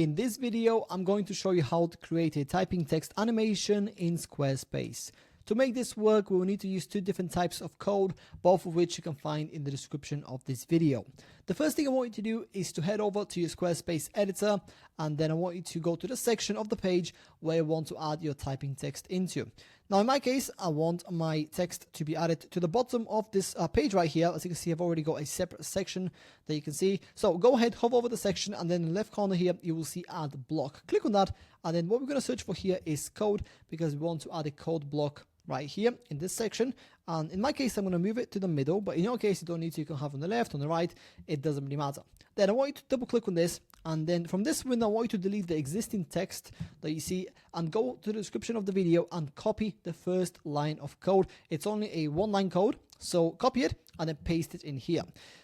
In this video, I'm going to show you how to create a typing text animation in Squarespace. To make this work, we will need to use two different types of code, both of which you can find in the description of this video. The first thing I want you to do is to head over to your Squarespace editor, and then I want you to go to the section of the page where you want to add your typing text into. Now, in my case, I want my text to be added to the bottom of this page right here. As you can see, I've already got a separate section that you can see. So go ahead, hover over the section, and then in the left corner here, you will see add block. Click on that, and then what we're going to search for here is code, because we want to add a code block right here in this section. And in my case, I'm going to move it to the middle, but in your case, you don't need to. You can have on the left, on the right, it doesn't really matter. Then I want you to double click on this, and then from this window, I want you to delete the existing text that you see and go to the description of the video and copy the first line of code. It's only a one-line code, so copy it and then paste it in here.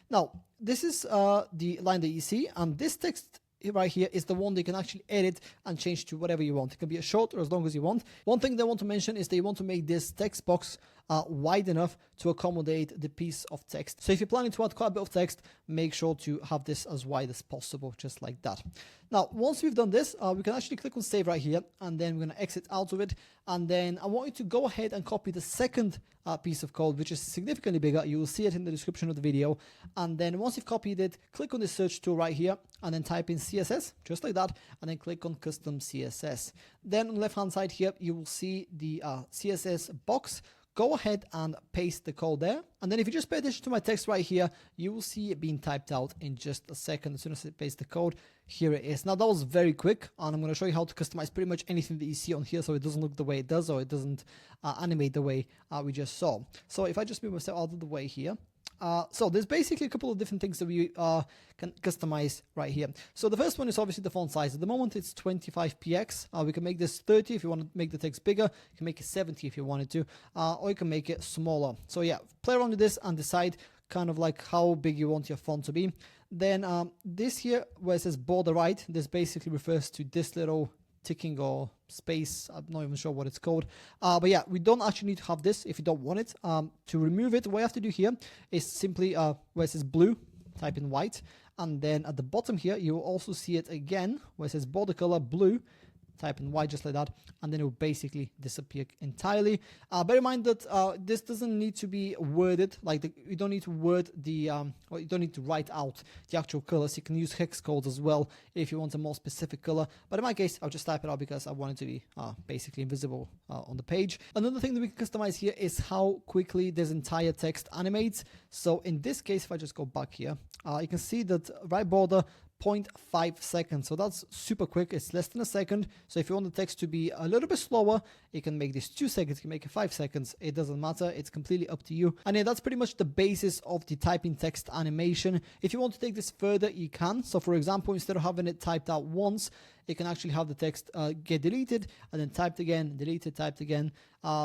Now, this is the line that you see, and this text right here is the one that you can actually edit and change to whatever you want. It can be as short or as long as you want. One thing that I want to mention is that you want to make this text box wide enough to accommodate the piece of text. So if you're planning to add quite a bit of text, make sure to have this as wide as possible, just like that. Now, once we've done this, we can actually click on save right here, and then we're going to exit out of it. And then I want you to go ahead and copy the second piece of code, which is significantly bigger. You will see it in the description of the video. And then once you've copied it, click on the search tool right here, and then type in CSS, just like that, and then click on custom CSS. Then on the left hand side here, you will see the CSS box. Go ahead and paste the code there. And then if you just pay attention to my text right here, you will see it being typed out in just a second. As soon as I paste the code, here it is. Now, that was very quick, and I'm going to show you how to customize pretty much anything that you see on here so it doesn't look the way it does, or it doesn't animate the way we just saw. So if I just move myself out of the way here, so there's basically a couple of different things that we can customize right here. So the first one is obviously the font size. At the moment, it's 25px. We can make this 30 if you want to make the text bigger. You can make it 70 if you wanted to, or you can make it smaller. So yeah, play around with this and decide kind of like how big you want your font to be. Then this here where it says border right, this basically refers to this little ticking or space. I'm not even sure what it's called, but yeah, we don't actually need to have this if you don't want it. To remove it, what you have to do here is simply where it says blue, type in white, and then at the bottom here you will also see it again where it says border color blue, type in white, just like that, and then it will basically disappear entirely. Bear in mind that this doesn't need to be worded, like you don't need to word the or you don't need to write out the actual colors. You can use hex codes as well if you want a more specific color, but in my case I'll just type it out because I want it to be basically invisible on the page. Another thing that we can customize here is how quickly this entire text animates. So in this case, if I just go back here, you can see that right border 0.5 seconds. So that's super quick. It's less than a second. So if you want the text to be a little bit slower, you can make this 2 seconds, you can make it 5 seconds. It doesn't matter. It's completely up to you. And yeah, that's pretty much the basis of the typing text animation. If you want to take this further, you can. So for example, instead of having it typed out once, you can actually have the text get deleted and then typed again, deleted, typed again,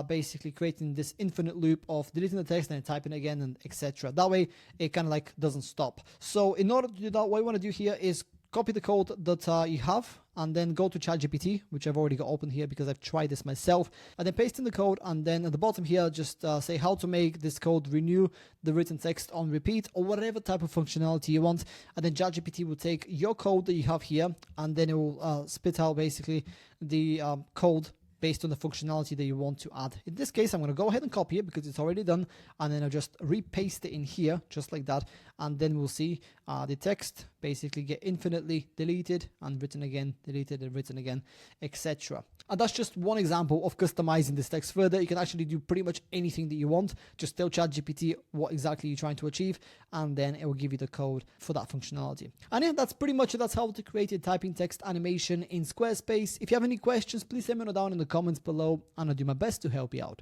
basically creating this infinite loop of deleting the text and then typing again, and etc. That way it kind of like doesn't stop. So in order to do that, what you want to do here is copy the code that you have, and then go to ChatGPT, which I've already got open here because I've tried this myself, and then paste in the code, and then at the bottom here, just say how to make this code renew the written text on repeat, or whatever type of functionality you want. And then ChatGPT will take your code that you have here, and then it will spit out basically the code based on the functionality that you want to add. In this case, I'm going to go ahead and copy it because it's already done, and then I'll just repaste it in here, just like that, and then we'll see the text basically get infinitely deleted and written again, deleted and written again, etc. And that's just one example of customizing this text further. You can actually do pretty much anything that you want. Just tell ChatGPT what exactly you're trying to achieve, and then it will give you the code for that functionality. And yeah, that's pretty much it. That's how to create a typing text animation in Squarespace. If you have any questions, please let me know down in the comments below, and I'll do my best to help you out.